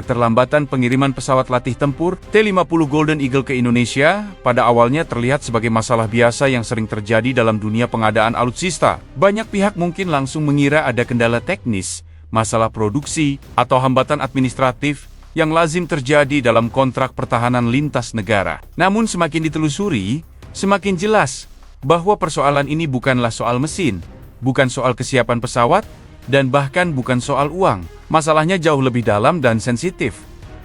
Keterlambatan pengiriman pesawat latih tempur T-50 Golden Eagle ke Indonesia pada awalnya terlihat sebagai masalah biasa yang sering terjadi dalam dunia pengadaan alutsista. Banyak pihak mungkin langsung mengira ada kendala teknis, masalah produksi, atau hambatan administratif yang lazim terjadi dalam kontrak pertahanan lintas negara. Namun semakin ditelusuri, semakin jelas bahwa persoalan ini bukanlah soal mesin, bukan soal kesiapan pesawat, dan bahkan bukan soal uang. Masalahnya jauh lebih dalam dan sensitif,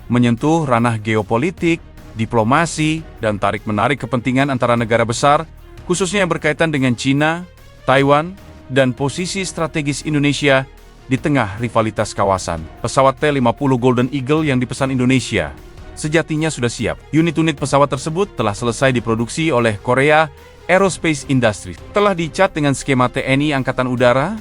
menyentuh ranah geopolitik, diplomasi, dan tarik-menarik kepentingan antara negara besar, khususnya yang berkaitan dengan China, Taiwan, dan posisi strategis Indonesia di tengah rivalitas kawasan. Pesawat T-50 Golden Eagle yang dipesan Indonesia sejatinya sudah siap. Unit-unit pesawat tersebut telah selesai diproduksi oleh Korea Aerospace Industries. Telah dicat dengan skema TNI Angkatan Udara,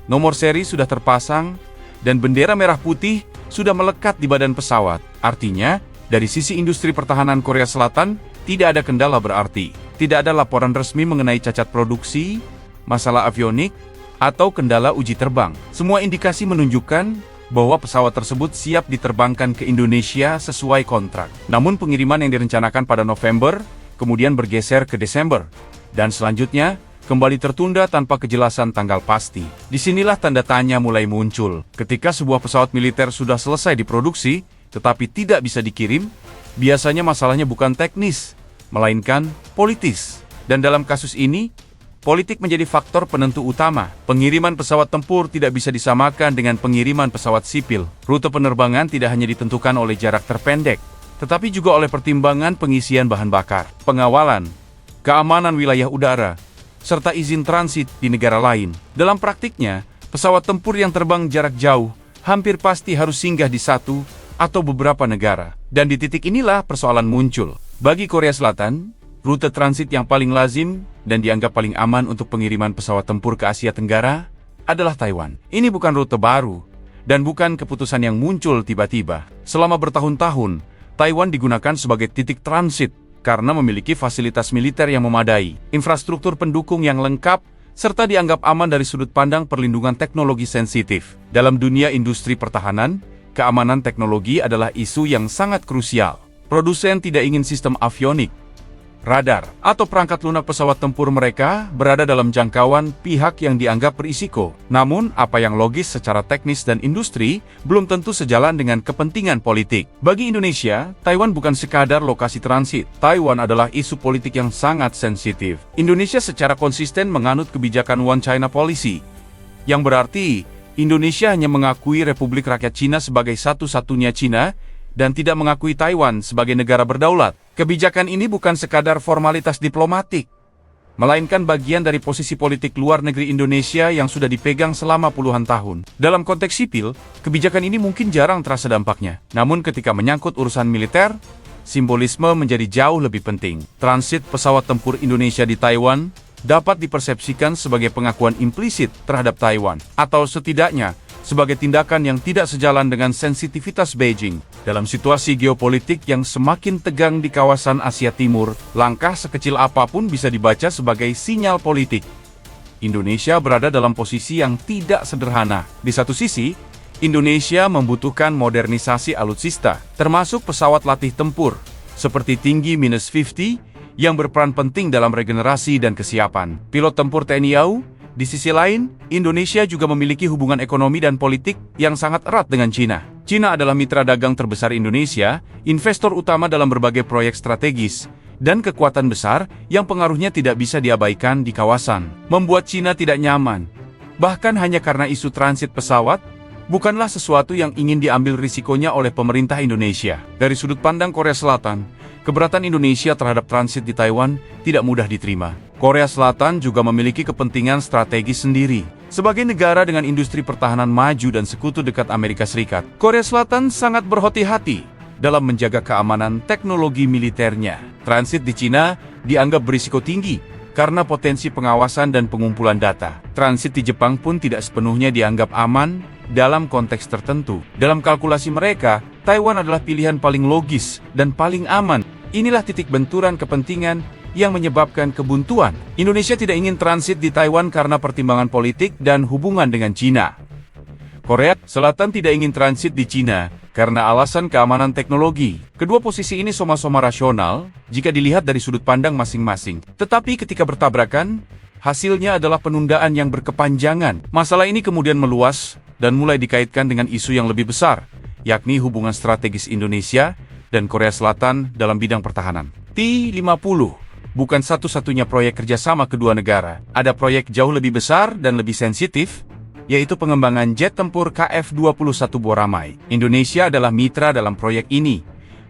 nomor seri sudah terpasang, dan bendera merah putih sudah melekat di badan pesawat. Artinya, dari sisi industri pertahanan Korea Selatan, tidak ada kendala berarti. Tidak ada laporan resmi mengenai cacat produksi, masalah avionik, atau kendala uji terbang. Semua indikasi menunjukkan bahwa pesawat tersebut siap diterbangkan ke Indonesia sesuai kontrak. Namun pengiriman yang direncanakan pada November, kemudian bergeser ke Desember, dan selanjutnya kembali tertunda tanpa kejelasan tanggal pasti. Disinilah tanda tanya mulai muncul. Ketika sebuah pesawat militer sudah selesai diproduksi, tetapi tidak bisa dikirim, biasanya masalahnya bukan teknis, melainkan politis. Dan dalam kasus ini, politik menjadi faktor penentu utama. Pengiriman pesawat tempur tidak bisa disamakan dengan pengiriman pesawat sipil. Rute penerbangan tidak hanya ditentukan oleh jarak terpendek, tetapi juga oleh pertimbangan pengisian bahan bakar, pengawalan, keamanan wilayah udara, serta izin transit di negara lain. Dalam praktiknya, pesawat tempur yang terbang jarak jauh hampir pasti harus singgah di satu atau beberapa negara. Dan di titik inilah persoalan muncul. Bagi Korea Selatan, rute transit yang paling lazim dan dianggap paling aman untuk pengiriman pesawat tempur ke Asia Tenggara adalah Taiwan. Ini bukan rute baru, dan bukan keputusan yang muncul tiba-tiba. Selama bertahun-tahun, Taiwan digunakan sebagai titik transit karena memiliki fasilitas militer yang memadai, infrastruktur pendukung yang lengkap, serta dianggap aman dari sudut pandang perlindungan teknologi sensitif. Dalam dunia industri pertahanan, keamanan teknologi adalah isu yang sangat krusial. Produsen tidak ingin sistem avionik, radar, atau perangkat lunak pesawat tempur mereka berada dalam jangkauan pihak yang dianggap berisiko. Namun, apa yang logis secara teknis dan industri belum tentu sejalan dengan kepentingan politik. Bagi Indonesia, Taiwan bukan sekadar lokasi transit. Taiwan adalah isu politik yang sangat sensitif. Indonesia secara konsisten menganut kebijakan One China Policy, yang berarti Indonesia hanya mengakui Republik Rakyat Cina sebagai satu-satunya Cina dan tidak mengakui Taiwan sebagai negara berdaulat. Kebijakan ini bukan sekadar formalitas diplomatik, melainkan bagian dari posisi politik luar negeri Indonesia yang sudah dipegang selama puluhan tahun. Dalam konteks sipil, kebijakan ini mungkin jarang terasa dampaknya. Namun ketika menyangkut urusan militer, simbolisme menjadi jauh lebih penting. Transit pesawat tempur Indonesia di Taiwan dapat dipersepsikan sebagai pengakuan implisit terhadap Taiwan, atau setidaknya sebagai tindakan yang tidak sejalan dengan sensitivitas Beijing. Dalam situasi geopolitik yang semakin tegang di kawasan Asia Timur, langkah sekecil apapun bisa dibaca sebagai sinyal politik. Indonesia berada dalam posisi yang tidak sederhana. Di satu sisi, Indonesia membutuhkan modernisasi alutsista, termasuk pesawat latih tempur, seperti Tinggi -50, yang berperan penting dalam regenerasi dan kesiapan pilot tempur TNI AU. Di sisi lain, Indonesia juga memiliki hubungan ekonomi dan politik yang sangat erat dengan China. China adalah mitra dagang terbesar Indonesia, investor utama dalam berbagai proyek strategis, dan kekuatan besar yang pengaruhnya tidak bisa diabaikan di kawasan. Membuat China tidak nyaman, bahkan hanya karena isu transit pesawat, bukanlah sesuatu yang ingin diambil risikonya oleh pemerintah Indonesia. Dari sudut pandang Korea Selatan, keberatan Indonesia terhadap transit di Taiwan tidak mudah diterima. Korea Selatan juga memiliki kepentingan strategis sendiri. Sebagai negara dengan industri pertahanan maju dan sekutu dekat Amerika Serikat, Korea Selatan sangat berhati-hati dalam menjaga keamanan teknologi militernya. Transit di Cina dianggap berisiko tinggi karena potensi pengawasan dan pengumpulan data. Transit di Jepang pun tidak sepenuhnya dianggap aman dalam konteks tertentu. Dalam kalkulasi mereka, Taiwan adalah pilihan paling logis dan paling aman. Inilah titik benturan kepentingan yang menyebabkan kebuntuan. Indonesia tidak ingin transit di Taiwan karena pertimbangan politik dan hubungan dengan China. Korea Selatan tidak ingin transit di China karena alasan keamanan teknologi. Kedua posisi ini sama-sama rasional jika dilihat dari sudut pandang masing-masing. Tetapi ketika bertabrakan, hasilnya adalah penundaan yang berkepanjangan. Masalah ini kemudian meluas dan mulai dikaitkan dengan isu yang lebih besar, yakni hubungan strategis Indonesia dan Korea Selatan dalam bidang pertahanan. T-50 bukan satu-satunya proyek kerjasama kedua negara. Ada proyek jauh lebih besar dan lebih sensitif, yaitu pengembangan jet tempur KF-21 Boramai. Indonesia adalah mitra dalam proyek ini,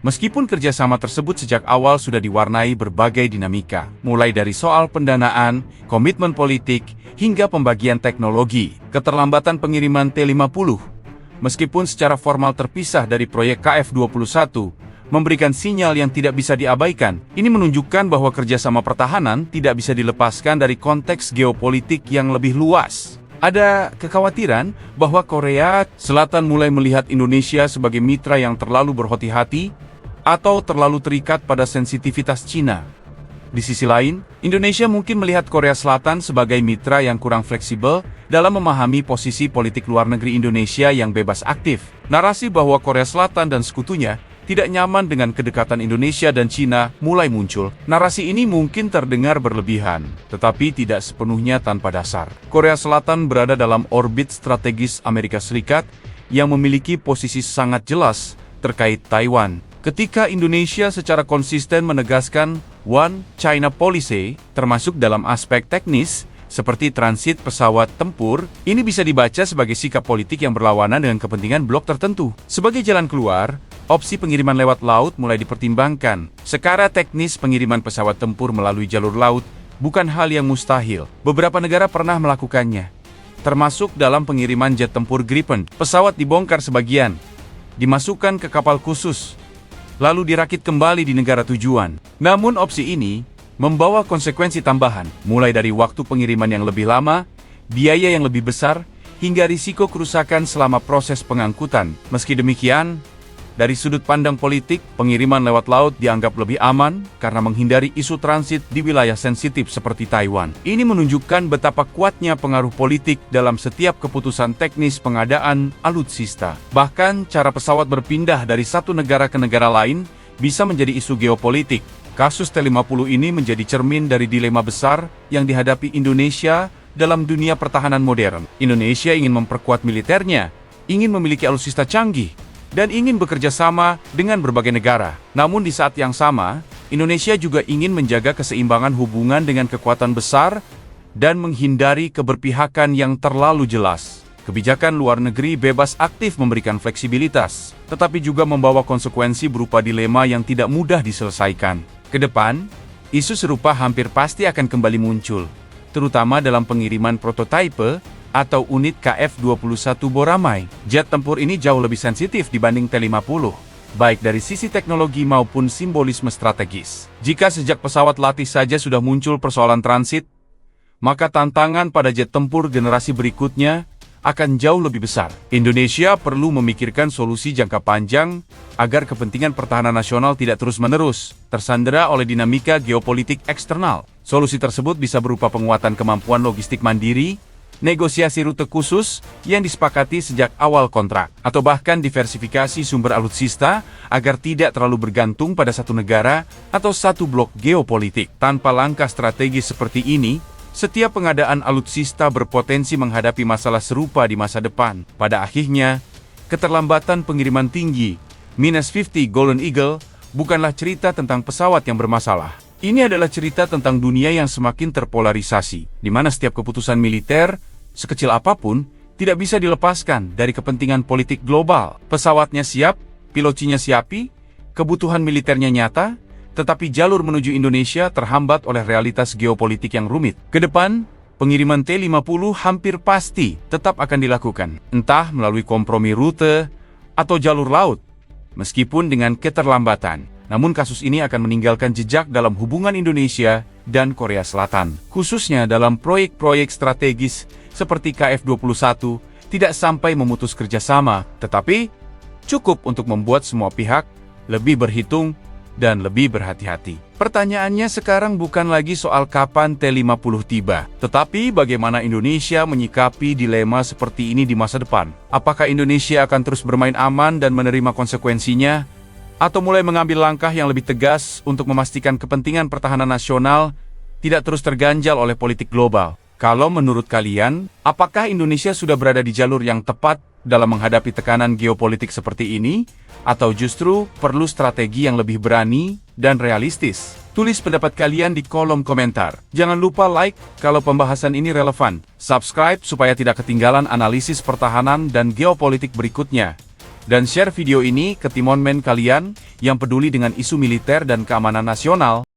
meskipun kerjasama tersebut sejak awal sudah diwarnai berbagai dinamika, mulai dari soal pendanaan, komitmen politik, hingga pembagian teknologi. Keterlambatan pengiriman T-50, meskipun secara formal terpisah dari proyek KF-21, memberikan sinyal yang tidak bisa diabaikan. Ini menunjukkan bahwa kerjasama pertahanan tidak bisa dilepaskan dari konteks geopolitik yang lebih luas. Ada kekhawatiran bahwa Korea Selatan mulai melihat Indonesia sebagai mitra yang terlalu berhati-hati atau terlalu terikat pada sensitivitas Cina. Di sisi lain, Indonesia mungkin melihat Korea Selatan sebagai mitra yang kurang fleksibel dalam memahami posisi politik luar negeri Indonesia yang bebas aktif. Narasi bahwa Korea Selatan dan sekutunya tidak nyaman dengan kedekatan Indonesia dan Cina mulai muncul. Narasi ini mungkin terdengar berlebihan, tetapi tidak sepenuhnya tanpa dasar. Korea Selatan berada dalam orbit strategis Amerika Serikat yang memiliki posisi sangat jelas terkait Taiwan. Ketika Indonesia secara konsisten menegaskan One China Policy, termasuk dalam aspek teknis, seperti transit pesawat tempur, ini bisa dibaca sebagai sikap politik yang berlawanan dengan kepentingan blok tertentu. Sebagai jalan keluar, opsi pengiriman lewat laut mulai dipertimbangkan. Secara teknis, pengiriman pesawat tempur melalui jalur laut bukan hal yang mustahil. Beberapa negara pernah melakukannya, termasuk dalam pengiriman jet tempur Gripen. Pesawat dibongkar sebagian, dimasukkan ke kapal khusus, lalu dirakit kembali di negara tujuan. Namun opsi ini membawa konsekuensi tambahan, mulai dari waktu pengiriman yang lebih lama, biaya yang lebih besar, hingga risiko kerusakan selama proses pengangkutan. Meski demikian, dari sudut pandang politik, pengiriman lewat laut dianggap lebih aman karena menghindari isu transit di wilayah sensitif seperti Taiwan. Ini menunjukkan betapa kuatnya pengaruh politik dalam setiap keputusan teknis pengadaan alutsista. Bahkan, cara pesawat berpindah dari satu negara ke negara lain bisa menjadi isu geopolitik. Kasus T-50 ini menjadi cermin dari dilema besar yang dihadapi Indonesia dalam dunia pertahanan modern. Indonesia ingin memperkuat militernya, ingin memiliki alutsista canggih, dan ingin bekerja sama dengan berbagai negara. Namun di saat yang sama, Indonesia juga ingin menjaga keseimbangan hubungan dengan kekuatan besar dan menghindari keberpihakan yang terlalu jelas. Kebijakan luar negeri bebas aktif memberikan fleksibilitas, tetapi juga membawa konsekuensi berupa dilema yang tidak mudah diselesaikan. Kedepan, isu serupa hampir pasti akan kembali muncul, terutama dalam pengiriman prototipe atau unit KF-21 Boramai. Jet tempur ini jauh lebih sensitif dibanding T-50, baik dari sisi teknologi maupun simbolisme strategis. Jika sejak pesawat latih saja sudah muncul persoalan transit, maka tantangan pada jet tempur generasi berikutnya akan jauh lebih besar. Indonesia perlu memikirkan solusi jangka panjang agar kepentingan pertahanan nasional tidak terus-menerus tersandera oleh dinamika geopolitik eksternal. Solusi tersebut bisa berupa penguatan kemampuan logistik mandiri, negosiasi rute khusus yang disepakati sejak awal kontrak, atau bahkan diversifikasi sumber alutsista agar tidak terlalu bergantung pada satu negara atau satu blok geopolitik. Tanpa langkah strategis seperti ini, setiap pengadaan alutsista berpotensi menghadapi masalah serupa di masa depan. Pada akhirnya, keterlambatan pengiriman tinggi -50 Golden Eagle bukanlah cerita tentang pesawat yang bermasalah. Ini adalah cerita tentang dunia yang semakin terpolarisasi, di mana setiap keputusan militer, sekecil apapun, tidak bisa dilepaskan dari kepentingan politik global. Pesawatnya siap, pilotnya siapi, kebutuhan militernya nyata, tetapi jalur menuju Indonesia terhambat oleh realitas geopolitik yang rumit. Kedepan, pengiriman T-50 hampir pasti tetap akan dilakukan, entah melalui kompromi rute atau jalur laut, meskipun dengan keterlambatan. Namun kasus ini akan meninggalkan jejak dalam hubungan Indonesia dan Korea Selatan, khususnya dalam proyek-proyek strategis seperti KF-21, tidak sampai memutus kerjasama, tetapi cukup untuk membuat semua pihak lebih berhitung dan lebih berhati-hati. Pertanyaannya sekarang bukan lagi soal kapan T-50 tiba, tetapi bagaimana Indonesia menyikapi dilema seperti ini di masa depan. Apakah Indonesia akan terus bermain aman dan menerima konsekuensinya, atau mulai mengambil langkah yang lebih tegas untuk memastikan kepentingan pertahanan nasional tidak terus terganjal oleh politik global? Kalau menurut kalian, apakah Indonesia sudah berada di jalur yang tepat dalam menghadapi tekanan geopolitik seperti ini, atau justru perlu strategi yang lebih berani dan realistis? Tulis pendapat kalian di kolom komentar. Jangan lupa like kalau pembahasan ini relevan, subscribe supaya tidak ketinggalan analisis pertahanan dan geopolitik berikutnya, dan share video ini ke timonmen kalian yang peduli dengan isu militer dan keamanan nasional.